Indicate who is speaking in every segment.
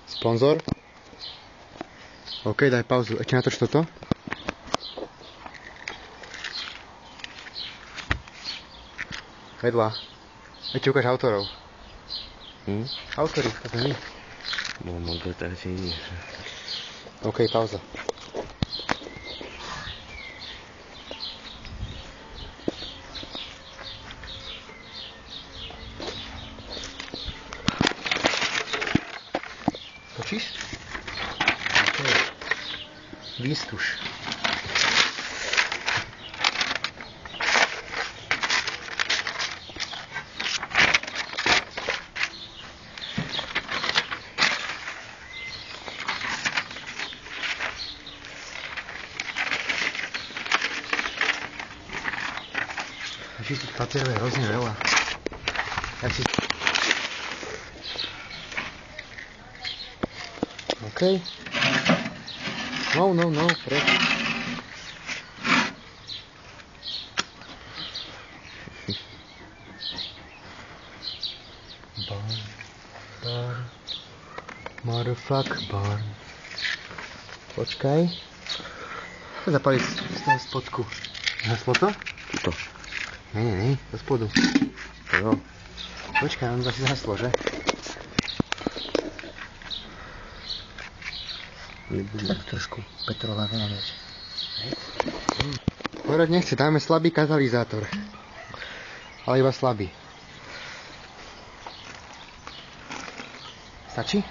Speaker 1: Sponzor. OK, daj pauzu. Ešte natoč toto. Vedľa. Ešte ukáž autorov. Autori, to nie.
Speaker 2: Mogę teraz nie.
Speaker 1: OK, pauza. Točíš? OK. Výstuž. Tých papierov je hrozne veľa. OK. No, preč. Barn. Motherfuck barn. Počkaj. Zapaliť z toho spodku. Zaslo to?
Speaker 2: Tuto.
Speaker 1: Nie, do spodu. Jo. Počkaj, on zase zhaslo, že? Tak trošku petrola naliať. Horať nechce, dáme slabý katalizátor. Ale iba slabý. Stačí?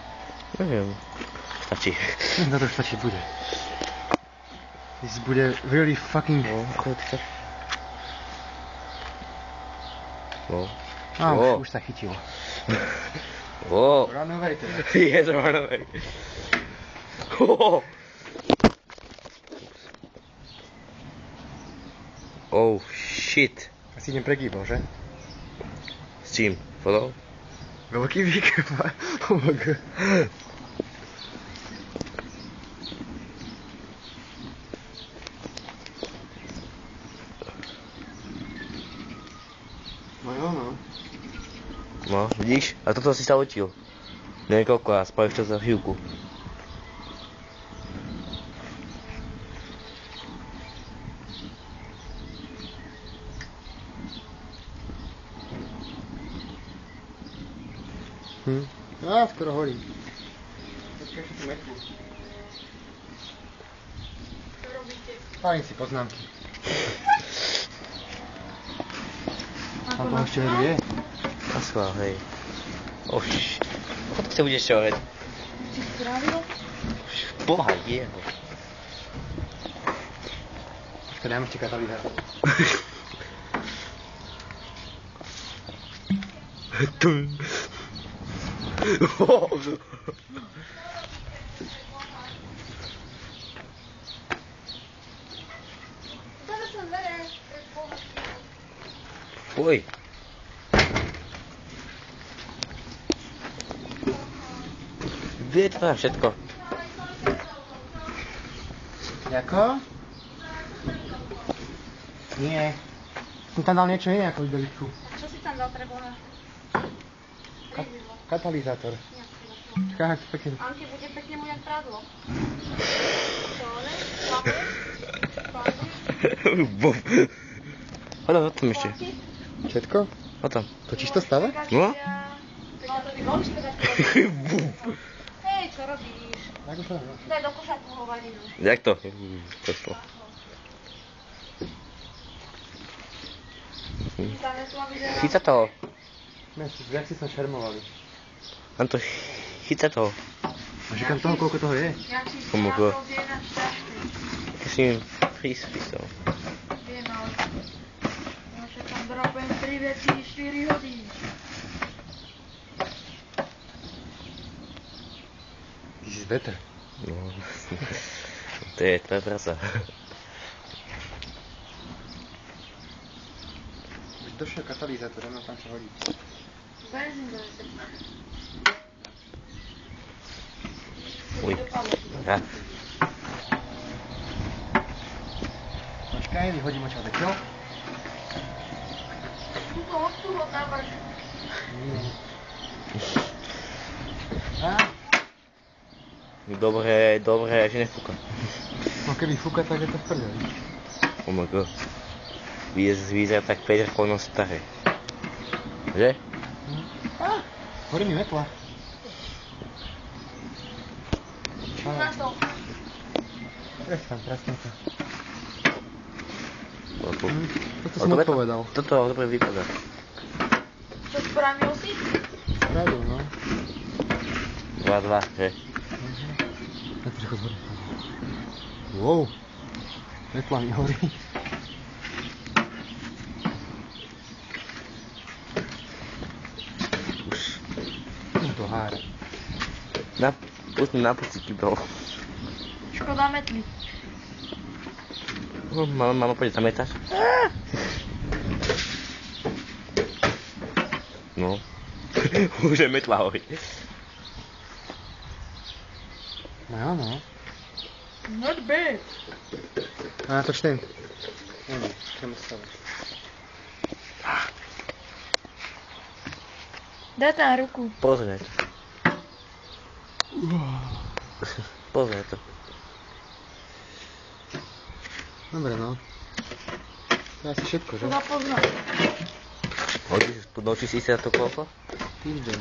Speaker 2: Neviem. Stačí.
Speaker 1: No to stačí bude. This bude really fucking... Už sa chytilo. Run away teda.
Speaker 2: Yes, run away. Oh shit.
Speaker 1: Asi idem pregýbal, že?
Speaker 2: S čím? Follow?
Speaker 1: Veľký výkyv. No jo, no.
Speaker 2: No, vidíš? A toto si sa otil. Neviem koľko a spáliš to za chvíľku.
Speaker 1: Skoro horí. Počkaj, ešte tu metku.
Speaker 3: Čo robíte?
Speaker 1: Spálim si poznámky. A to ešte vedu je?
Speaker 2: A schvál, hej. Koľko sa budeš šťovať?
Speaker 3: Si spravil?
Speaker 2: Boha jeho.
Speaker 1: Počkaj, dám ešte katalizátor.
Speaker 2: Fuj. Kde je to tam všetko?
Speaker 1: Jako? Nie. Som tam dal niečo iné ako výdobytku.
Speaker 3: Čo si tam dal preboha?
Speaker 1: Katalizátor. Čakaj, pekne.
Speaker 3: Anke bude pekne mu jak prádlo. Čo, ne?
Speaker 2: Bof. Hodám, tam ešte.
Speaker 1: Všetko?
Speaker 2: O tam.
Speaker 1: Točíš to stále?
Speaker 2: No?
Speaker 3: Hej, čo robíš? Daj do koša tú hovadinu.
Speaker 2: Jak to? Pošlo. Chyca toho.
Speaker 1: Jak si sa šermovali.
Speaker 2: Tam to chyca toho.
Speaker 1: A říkám toho, koľko toho je?
Speaker 2: Pomoglo. Keď si mi príspisol.
Speaker 3: Viem, ale... Že tam drobujem 3 veci 4 hodiny.
Speaker 1: This is better.
Speaker 2: No. To je tvoja prasa.
Speaker 1: Už došiel katalizátor, ono tam čo hodí.
Speaker 3: Benzín do veci.
Speaker 2: Uj. Ja.
Speaker 1: Počkaj, vyhodím očo deklo.
Speaker 3: Tuto odstuho navrš.
Speaker 1: A?
Speaker 2: Dobre, že nefúka.
Speaker 1: No keby fúka, tak je to v prdeli.
Speaker 2: Oh my god. Vyzerá tak 5 rokov no staré. Že?
Speaker 1: Horí mi metla.
Speaker 3: Na stôl.
Speaker 1: Prestan to. Toto
Speaker 2: Ale
Speaker 1: som
Speaker 2: to
Speaker 1: odpovedal.
Speaker 2: Toto dobre vypadá.
Speaker 3: Čo spravil si?
Speaker 1: Spravil, no.
Speaker 2: 2-2, že?
Speaker 1: Ja to trochu zhorí. Wow. Metla mi horí.
Speaker 2: Už.
Speaker 1: Je to hára.
Speaker 2: Na pocíky bol.
Speaker 3: Škoda metly.
Speaker 2: No, mama, poď zametáš. No. Už je metla horí.
Speaker 1: No jo, no.
Speaker 3: Not bad.
Speaker 1: A toč ten. Neviem, čemu stalo.
Speaker 3: Daj tam ruku.
Speaker 2: Pozri to. Pozri to.
Speaker 1: Dobre, no. To je asi všetko, že?
Speaker 3: To zapoznám.
Speaker 2: Naučíš si sa to koľko?
Speaker 1: Týždeň.